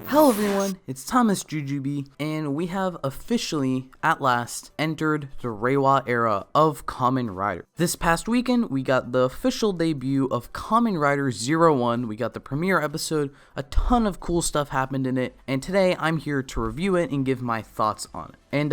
Hello everyone, it's thomasjujube, and we have officially, at last, entered the Reiwa Era of Kamen Rider. This past weekend, we got the official debut of Kamen Rider 01, we got the premiere episode, a ton of cool stuff happened in it, and today I'm here to review it and give my thoughts on it. And,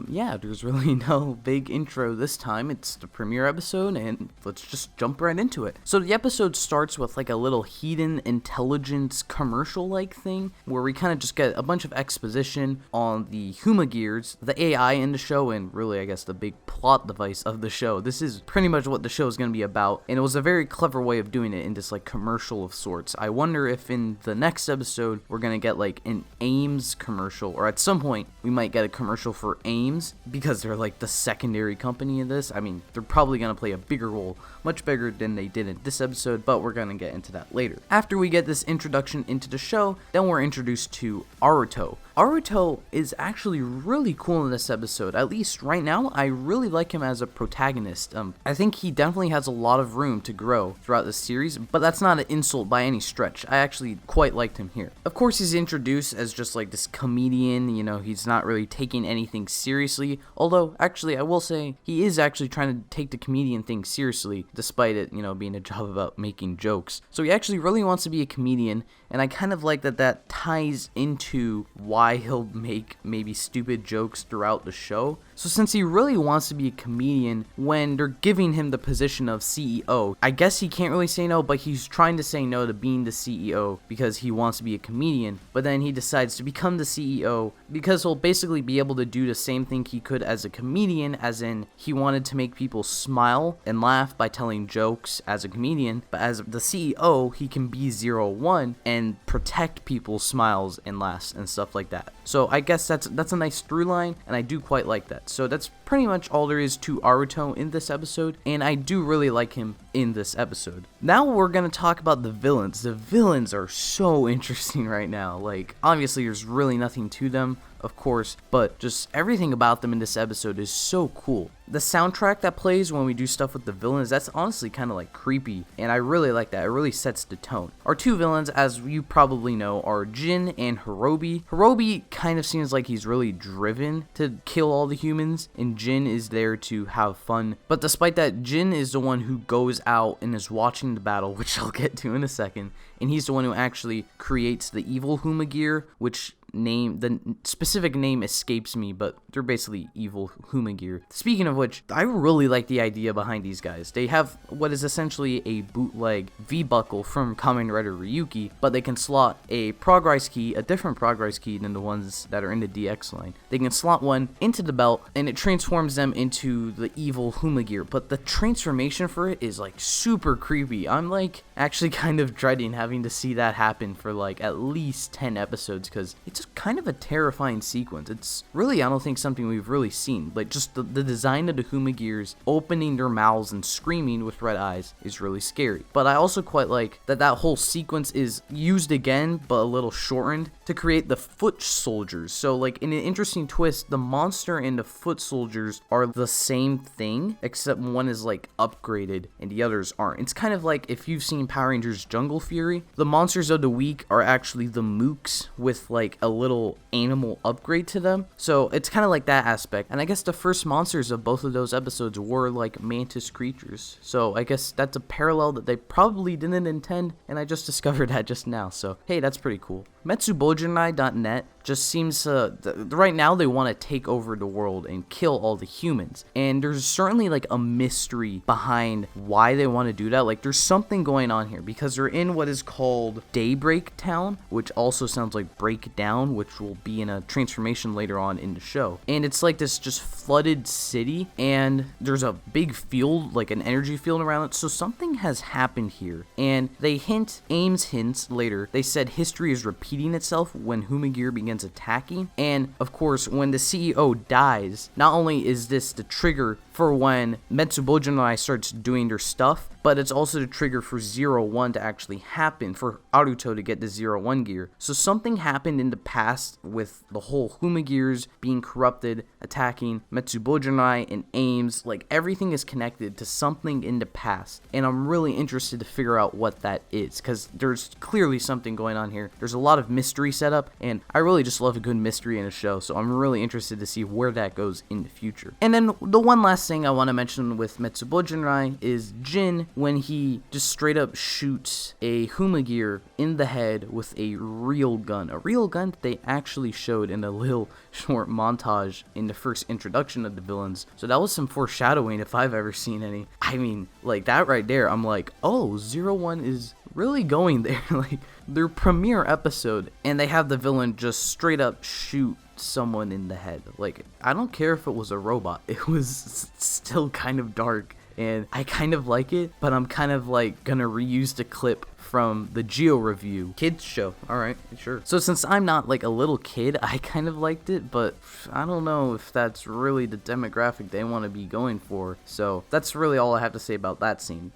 yeah, there's really no big intro this time. It's the premiere episode, and let's just jump right into it. So the episode starts with, like, a little hidden intelligence commercial-like thing, where we kind of just get a bunch of exposition on the Huma Gears, the AI in the show, and really, I guess, the big plot device of the show. This is pretty much what the show is going to be about, and it was a very clever way of doing it in this, like, commercial of sorts. I wonder if in the next episode, we're going to get, like, an Ames commercial, or at some point, we might get a commercial for Ames, because they're like the secondary company in this. I mean, they're probably going to play a bigger role, much bigger than they did in this episode, but we're going to get into that later. After we get this introduction into the show, then we're introduced to Aruto. Aruto is actually really cool in this episode. At least right now, I really like him as a protagonist. I think he definitely has a lot of room to grow throughout the series, but that's not an insult by any stretch. I actually quite liked him here. Of course, he's introduced as just like this comedian, you know, he's not really taking anything seriously, although actually I will say he is actually trying to take the comedian thing seriously, despite it, you know, being a job about making jokes. So he actually really wants to be a comedian, and I kind of like that ties into why he'll make maybe stupid jokes throughout the show. So since he really wants to be a comedian, when they're giving him the position of CEO, I guess he can't really say no, but he's trying to say no to being the CEO because he wants to be a comedian, but then he decides to become the CEO because he'll basically be able to do the same thing he could as a comedian, as in he wanted to make people smile and laugh by telling jokes as a comedian, but as the CEO, he can be 01 and protect people's smiles and laughs and stuff like that. So I guess that's a nice through line, and I do quite like that. So that's pretty much all there is to Aruto in this episode, and I do really like him in this episode. Now we're going to talk about the villains. The villains are so interesting right now. Like, obviously there's really nothing to them, of course, but just everything about them in this episode is so cool. The soundtrack that plays when we do stuff with the villains, that's honestly kind of like creepy, and I really like that. It really sets the tone. Our two villains, as you probably know, are Jin and Hirobi. Hirobi kind of seems like he's really driven to kill all the humans, and Jin is there to have fun. But despite that, Jin is the one who goes out and is watching the battle, which I'll get to in a second, and he's the one who actually creates the evil Huma Gear, which the specific name escapes me, but they're basically evil Huma Gear. Speaking of which, I really like the idea behind these guys. They have what is essentially a bootleg V-buckle from Kamen Rider Ryuki, but they can slot a progress key, a different progress key than the ones that are in the DX line. They can slot one into the belt, and it transforms them into the evil Huma Gear, but the transformation for it is like super creepy. I'm like actually kind of dreading having to see that happen for like at least 10 episodes, because it's kind of a terrifying sequence. It's really, I don't think, something we've really seen. Like, just the design of the Huma Gears opening their mouths and screaming with red eyes is really scary. But I also quite like that whole sequence is used again, but a little shortened, to create the foot soldiers. So, like, in an interesting twist, the monster and the foot soldiers are the same thing, except one is, like, upgraded and the others aren't. It's kind of like if you've seen Power Rangers Jungle Fury, the monsters of the week are actually the mooks with, like, a little animal upgrade to them. So it's kind of like that aspect. And I guess the first monsters of both of those episodes were like mantis creatures. So I guess that's a parallel that they probably didn't intend, and I just discovered that just now. So hey, that's pretty cool. Metsubojanai.net just seems right now they want to take over the world and kill all the humans, and there's certainly like a mystery behind why they want to do that. Like, there's something going on here, because they're in what is called Daybreak Town, which also sounds like Breakdown, which will be in a transformation later on in the show. And it's like this just flooded city, and there's a big field, like an energy field around it. So something has happened here, and they Ames hints later. They said history is repeating itself when Huma Gear begins attacking, and of course when the CEO dies, not only is this the trigger for when Metsubojanai starts doing their stuff, but it's also the trigger for 01 to actually happen, for Aruto to get the 01 gear. So something happened in the past with the whole Humagears being corrupted, attacking Metsubojinai and Ames. Like, everything is connected to something in the past, and I'm really interested to figure out what that is, because there's clearly something going on here. There's a lot of mystery set up, and I really just love a good mystery in a show, so I'm really interested to see where that goes in the future. And then the one last thing I want to mention with Metsubojinai is Jin, when he just straight up shoots a Humagear in the head with a real gun that they actually showed in a little short montage in the first introduction of the villains. So that was some foreshadowing if I've ever seen any. I mean, like, that right there, I'm like, oh, 01 is really going there. Like, their premiere episode, and they have the villain just straight up shoot someone in the head. Like, I don't care if it was a robot, it was still kind of dark, and I kind of like it, but I'm kind of like gonna reuse the clip from the Geo review kids show. Alright, sure. So since I'm not like a little kid, I kind of liked it, but I don't know if that's really the demographic they want to be going for. So that's really all I have to say about that scene.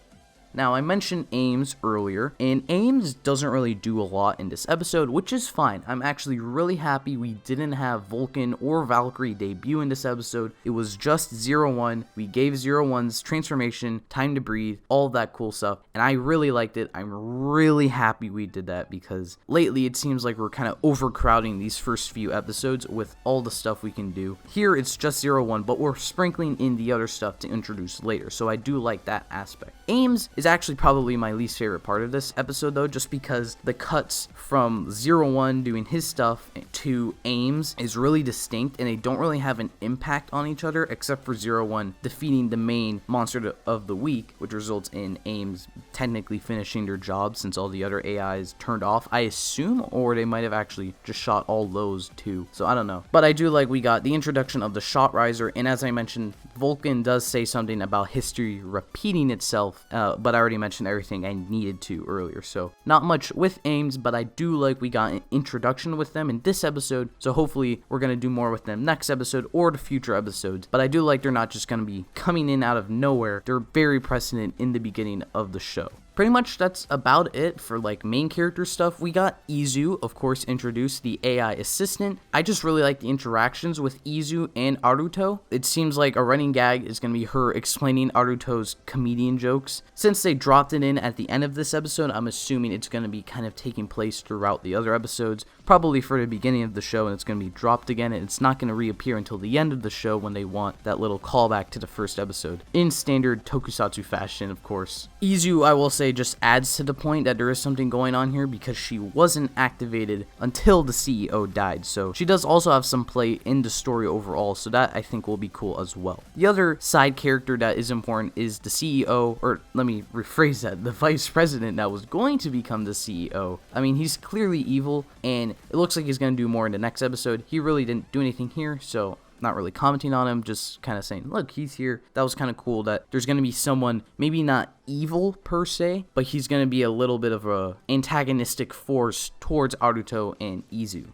Now, I mentioned Ames earlier, and Ames doesn't really do a lot in this episode, which is fine. I'm actually really happy we didn't have Vulcan or Valkyrie debut in this episode. It was just 01. We gave 01's transformation, time to breathe, all that cool stuff, and I really liked it. I'm really happy we did that, because lately it seems like we're kind of overcrowding these first few episodes with all the stuff we can do. Here, it's just 01, but we're sprinkling in the other stuff to introduce later, so I do like that aspect. Ames is actually probably my least favorite part of this episode, though, just because the cuts from 01 doing his stuff to Ames is really distinct, and they don't really have an impact on each other, except for 01 defeating the main monster of the week, which results in Ames technically finishing their job since all the other AIs turned off, I assume, or they might have actually just shot all those too, so I don't know. But I do like we got the introduction of the Shot Riser, and as I mentioned, Vulcan does say something about history repeating itself, but I already mentioned everything I needed to earlier, so not much with Ames, but I do like we got an introduction with them in this episode, so hopefully we're going to do more with them next episode or the future episodes. But I do like they're not just going to be coming in out of nowhere, they're very prescient in the beginning of the show. Pretty much that's about it for like main character stuff. We got Izu, of course, introduced, the AI assistant. I just really like the interactions with Izu and Aruto. It seems like a running gag is going to be her explaining Aruto's comedian jokes. Since they dropped it in at the end of this episode, I'm assuming it's going to be kind of taking place throughout the other episodes, probably for the beginning of the show, and it's going to be dropped again, and it's not going to reappear until the end of the show when they want that little callback to the first episode. In standard tokusatsu fashion, of course. Izu, I will say, just adds to the point that there is something going on here, because she wasn't activated until the CEO died, so she does also have some play in the story overall, so that I think will be cool as well. The other side character that is important is the CEO, or let me rephrase that, the vice president that was going to become the CEO. I mean, he's clearly evil, and it looks like he's going to do more in the next episode. He really didn't do anything here, so not really commenting on him, just kind of saying, look, he's here. That was kind of cool that there's going to be someone, maybe not evil per se, but he's going to be a little bit of a antagonistic force towards Aruto and Izu.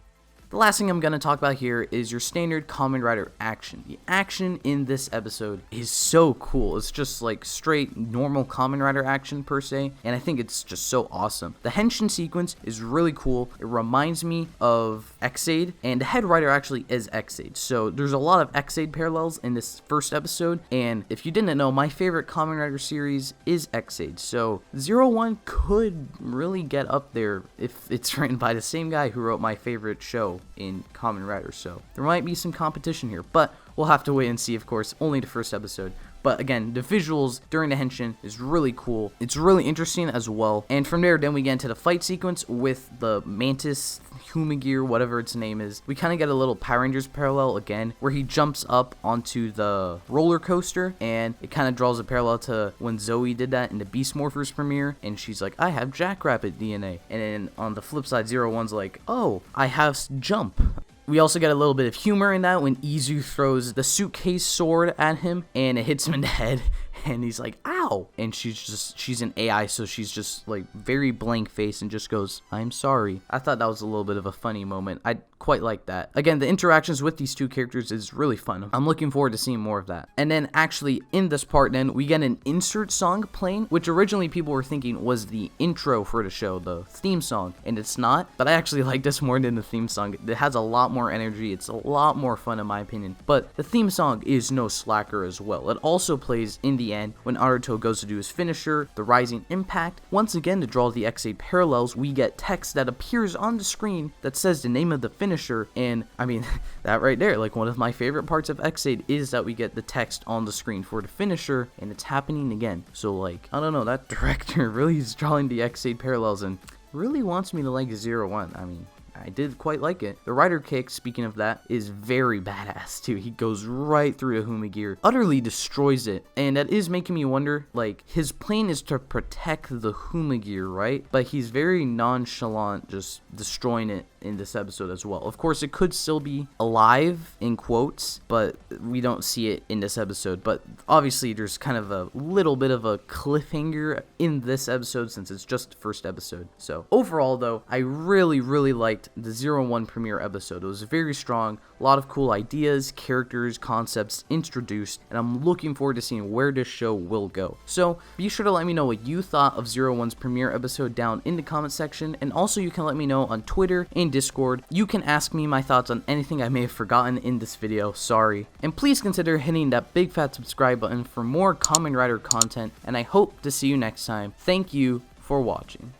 The last thing I'm going to talk about here is your standard Kamen Rider action. The action in this episode is so cool. It's just like straight normal Kamen Rider action per se, and I think it's just so awesome. The Henshin sequence is really cool. It reminds me of Ex-Aid, and the head writer actually is Ex-Aid, so there's a lot of Ex-Aid parallels in this first episode, and if you didn't know, my favorite Kamen Rider series is Ex-Aid, so 01 could really get up there if it's written by the same guy who wrote my favorite show in Kamen Rider, so there might be some competition here, but we'll have to wait and see, of course, only the first episode. But again, the visuals during the Henshin is really cool. It's really interesting as well. And from there, then we get into the fight sequence with the Mantis, Humagear, whatever its name is. We kind of get a little Power Rangers parallel again, where he jumps up onto the roller coaster, and it kind of draws a parallel to when Zoe did that in the Beast Morphers premiere, and she's like, I have Jackrabbit DNA. And then on the flip side, 01's like, oh, I have Jump. We also get a little bit of humor in that when Izu throws the suitcase sword at him and it hits him in the head and he's like, ow, how? And she's an AI, so she's just like very blank face and just goes, I'm sorry. I thought that was a little bit of a funny moment. I quite like that. Again, the interactions with these two characters is really fun. I'm looking forward to seeing more of that. And then actually in this part then, we get an insert song playing, which originally people were thinking was the intro for the show, the theme song, and it's not. But I actually like this more than the theme song. It has a lot more energy. It's a lot more fun in my opinion. But the theme song is no slacker as well. It also plays in the end when Naruto goes to do his finisher, the Rising Impact. Once again, to draw the X8 parallels, we get text that appears on the screen that says the name of the finisher. And I mean, that right there, like one of my favorite parts of X8 is that we get the text on the screen for the finisher, and it's happening again. So like, I don't know, that director really is drawing the X8 parallels and really wants me to like 01. I mean, I did quite like it. The rider kick, speaking of that, is very badass too. He goes right through the Humagear, utterly destroys it, and that is making me wonder, like, his plan is to protect the Humagear, right? But he's very nonchalant, just destroying it in this episode as well. Of course, it could still be alive, in quotes, but we don't see it in this episode. But obviously, there's kind of a little bit of a cliffhanger in this episode since it's just the first episode. So overall, though, I really liked the 01 premiere episode. It was very strong, a lot of cool ideas, characters, concepts introduced, and I'm looking forward to seeing where this show will go. So be sure to let me know what you thought of 01's premiere episode down in the comment section, and also you can let me know on Twitter and Discord. You can ask me my thoughts on anything I may have forgotten in this video, sorry. And please consider hitting that big fat subscribe button for more Kamen Rider content, and I hope to see you next time. Thank you for watching.